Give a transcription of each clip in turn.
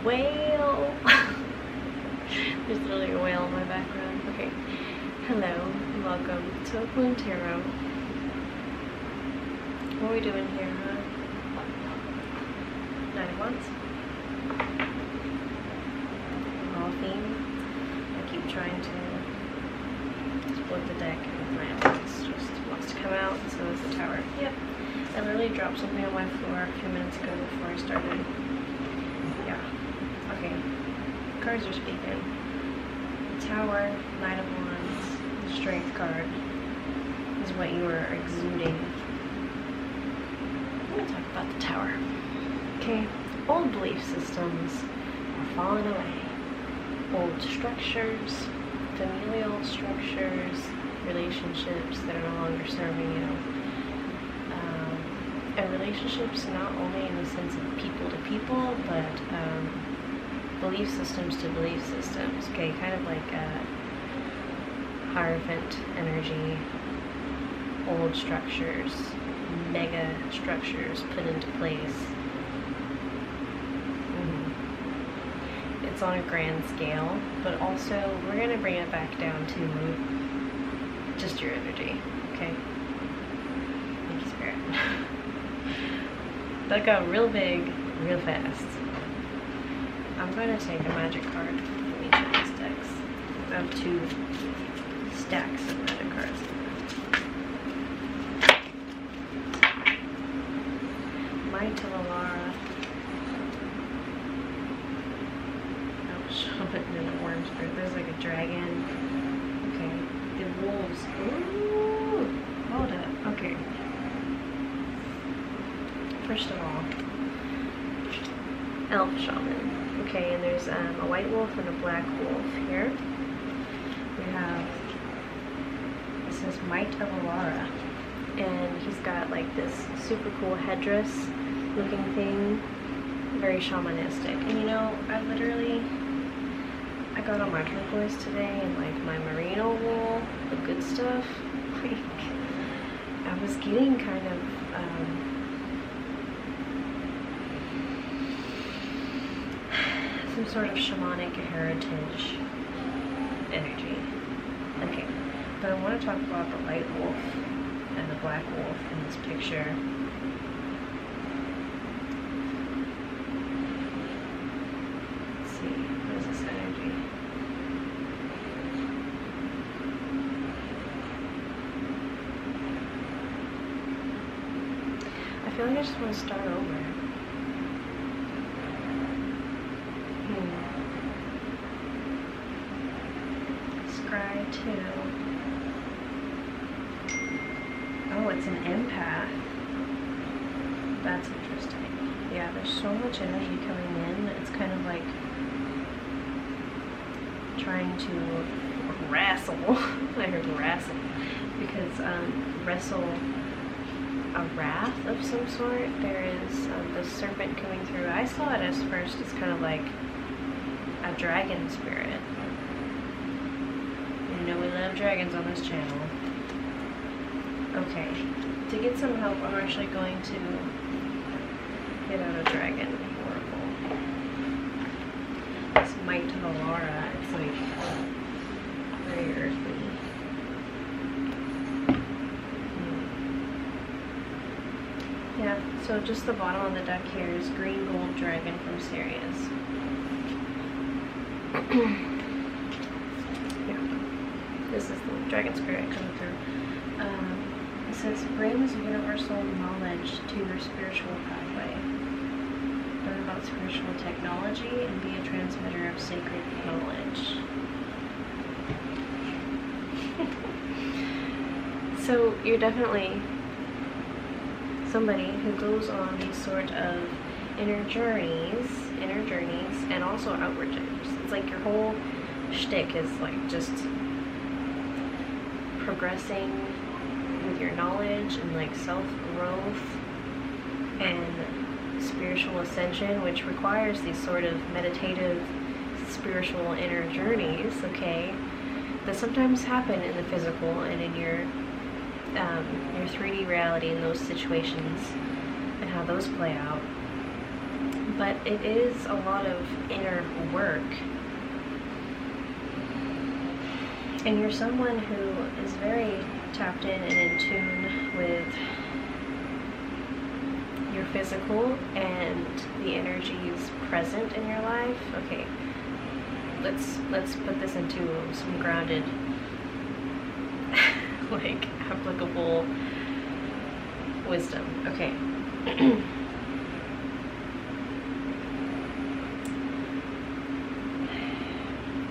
whale. There's literally a whale in my background. Okay. Hello and welcome to Moon Tarot. What are we doing here, huh? 9 of Wands. All theme. I keep trying to split the deck and my Empath just wants to come out, so is the Tower. Yep. I literally dropped something on my floor a few minutes ago before I started. Yeah. Okay. Cards are speaking. The Tower, 9 of Wands, the Strength card is what you are exuding. I'm going to talk about the Tower. Okay. Old belief systems are falling away. Old structures, familial structures, relationships that are no longer serving you. And relationships not only in the sense of people to people, but belief systems to belief systems. Okay, kind of like Hierophant energy, old structures, mega structures put into place. It's on a grand scale, but also we're going to bring it back down to just your energy, okay? Thank you, Spirit. That got real big, real fast. I'm going to take a magic card from each of these decks. I have 2 stacks of magic cards. Might of Alara. Oh, Shaman and a worm spirit. There's like a dragon. Okay. The wolves. Ooh! Hold up. Okay. First of all, elf shaman. Okay, and there's a white wolf and a black wolf here. We have, it says Might of Alara, and he's got like this super cool headdress looking thing, very shamanistic. And you know, I got all my turquoise today and like my merino wool, the good stuff. Like, I was getting kind of some sort of shamanic heritage energy. Okay, but I want to talk about the white wolf and the black wolf in this picture. Let's see, what is this energy? I feel like I just want to start over. Scry 2. Oh, it's an empath. That's interesting. Yeah, there's so much energy coming in. It's kind of like trying to wrestle. I heard wrestle. Because wrestle a wrath of some sort. There is the serpent coming through. I saw it as first as kind of like a dragon spirit. You know we love dragons on this channel. Okay, to get some help, I'm actually going to get out a dragon oracle. This Might of Alara, it's like very earthy. Yeah, so just the bottom of the deck here is green gold dragon from Sirius. Yeah, this is the dragon spirit coming through. It says, brings universal knowledge to your spiritual pathway. Learn about spiritual technology and be a transmitter of sacred knowledge. So you're definitely somebody who goes on these sort of inner journeys, and also outward journeys. It's like your whole shtick is like just progressing with your knowledge and like self-growth and spiritual ascension, which requires these sort of meditative, spiritual inner journeys, okay, that sometimes happen in the physical and in your 3D reality in those situations and how those play out. but it is a lot of inner work. And you're someone who is very tapped in and in tune with your physical and the energies present in your life. Okay, let's put this into some grounded, like, applicable wisdom. Okay.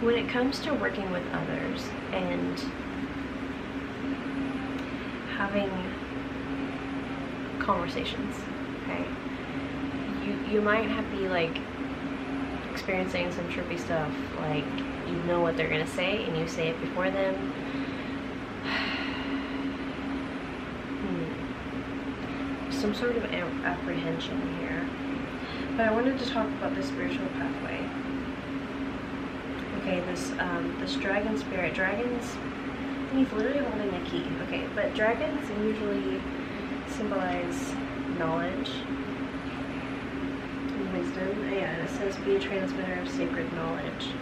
When it comes to working with others and having conversations, okay, you might be like experiencing some trippy stuff, like you know what they're gonna say and you say it before them. Some sort of apprehension here. But I wanted to talk about the spiritual pathway. Okay, this dragon spirit. Dragons, he's literally holding a key. Okay, but dragons usually symbolize knowledge and wisdom. Yeah, and it says be a transmitter of sacred knowledge.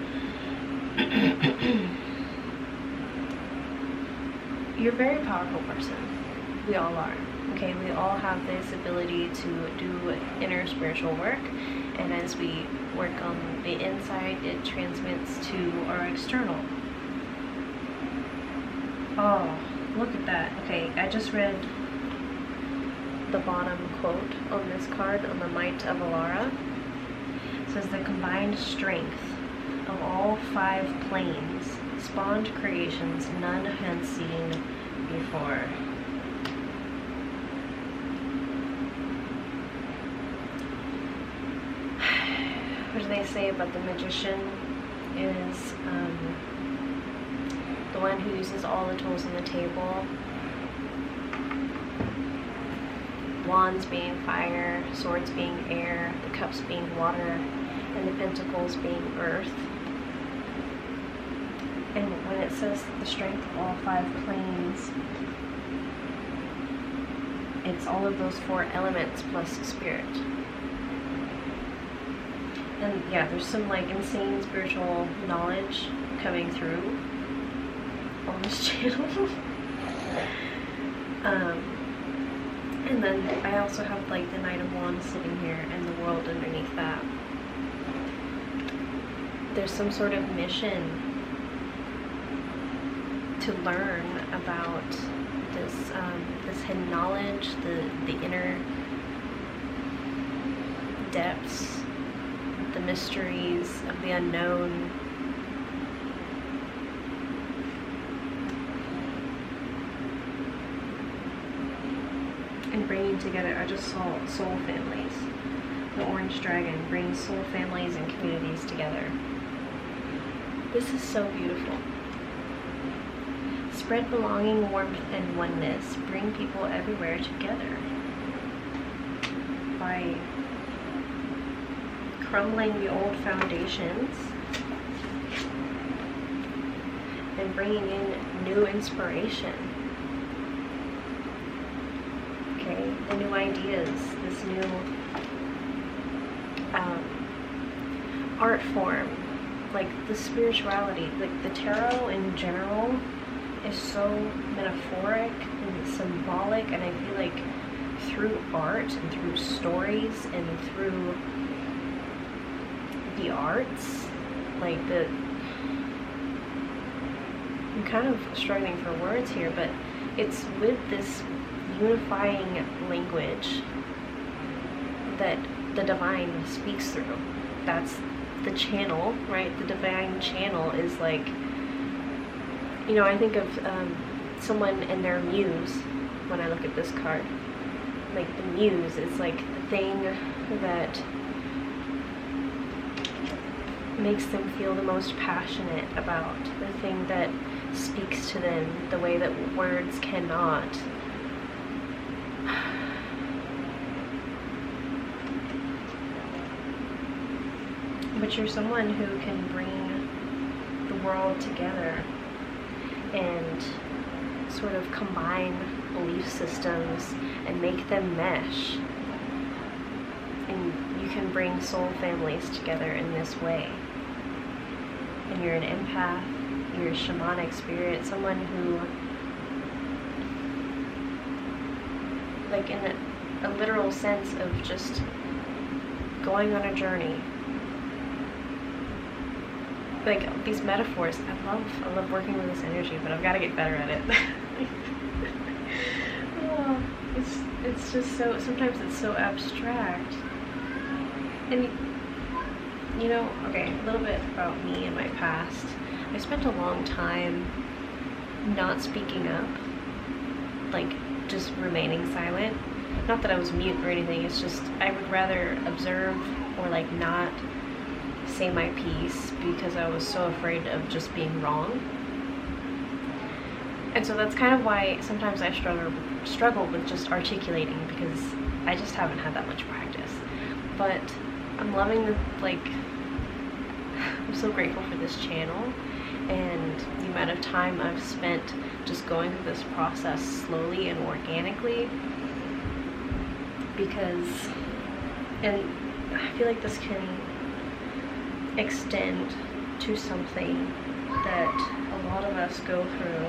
You're a very powerful person. We all are. Okay, we all have this ability to do inner spiritual work, and as we work on the inside, it transmits to our external. Oh, look at that. Okay, I just read the bottom quote on this card on the Might of Alara. It says, the combined strength of all 5 planes spawned creations none had seen before. What do they say about the magician is the one who uses all the tools on the table. Wands being fire, swords being air, the cups being water, and the pentacles being earth. And when it says the strength of all 5 planes, it's all of those 4 elements plus spirit. And yeah, there's some like insane spiritual knowledge coming through on this channel. And then I also have like the Knight of Wands sitting here and the world underneath that. There's some sort of mission to learn about this this hidden knowledge, the inner depths, the mysteries of the unknown. And bringing together, I just saw soul families. The orange dragon brings soul families and communities together. This is so beautiful. Spread belonging, warmth, and oneness. Bring people everywhere together. By crumbling the old foundations and bringing in new inspiration. Okay, the new ideas, this new art form, like the spirituality, like the tarot in general is so metaphoric and symbolic, and I feel like through art and through stories and through the arts, like I'm kind of struggling for words here, but it's with this unifying language that the divine speaks through. That's the channel, right? The divine channel is like, you know, I think of someone and their muse when I look at this card. Like the muse is like the thing that makes them feel the most passionate about, the thing that speaks to them the way that words cannot. But you're someone who can bring the world together and sort of combine belief systems and make them mesh. And you can bring soul families together in this way. And you're an empath, you're a shamanic spirit, someone who, like in a literal sense of just going on a journey. Like these metaphors, I love working with this energy, but I've got to get better at it. Oh, it's just so, sometimes it's so abstract. And you know, okay, a little bit about me and my past. I spent a long time not speaking up, like just remaining silent. Not that I was mute or anything, it's just I would rather observe or like not say my piece because I was so afraid of just being wrong. And so that's kind of why sometimes I struggle with just articulating, because I just haven't had that much practice. But I'm loving the, like, I'm so grateful for this channel and the amount of time I've spent just going through this process slowly and organically, because, and I feel like this can extend to something that a lot of us go through.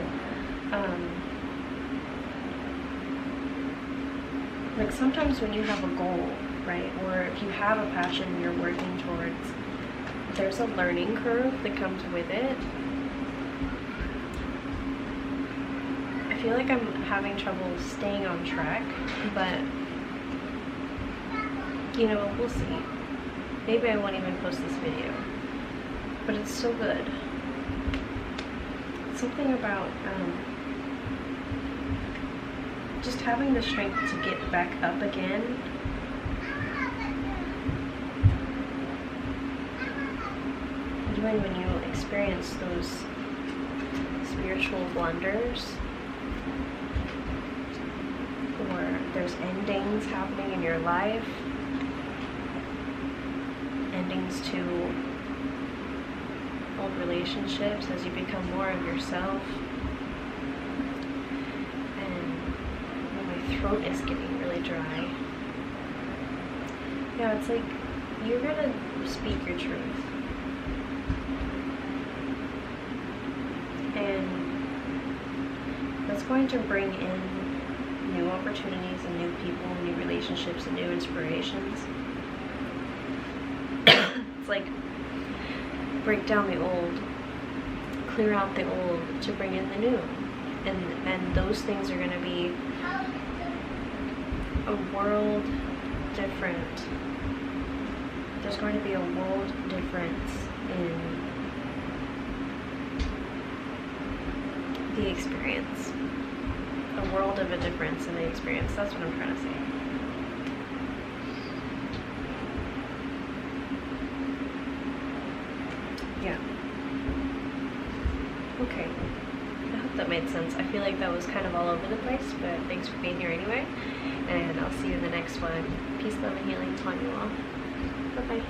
Like sometimes when you have a goal, right, or if you have a passion you're working towards, there's a learning curve that comes with it. I feel like I'm having trouble staying on track, but you know, we'll see. Maybe I won't even post this video, but it's so good. Something about just having the strength to get back up again. Even when you experience those spiritual blunders, or there's endings happening in your life, endings to old relationships as you become more of yourself. Throat is getting really dry. Yeah, it's like you're gonna speak your truth, and that's going to bring in new opportunities and new people, new relationships, and new inspirations. It's like break down the old, clear out the old to bring in the new, and those things are going to be a world different. There's going to be a world difference in the experience. A world of a difference in the experience. That's what I'm trying to say. Yeah. Okay. I hope that made sense. I feel like that was kind of all over the place, but thanks for being here anyway. And I'll see you in the next one. Peace, love, and healing upon you all. Bye-bye.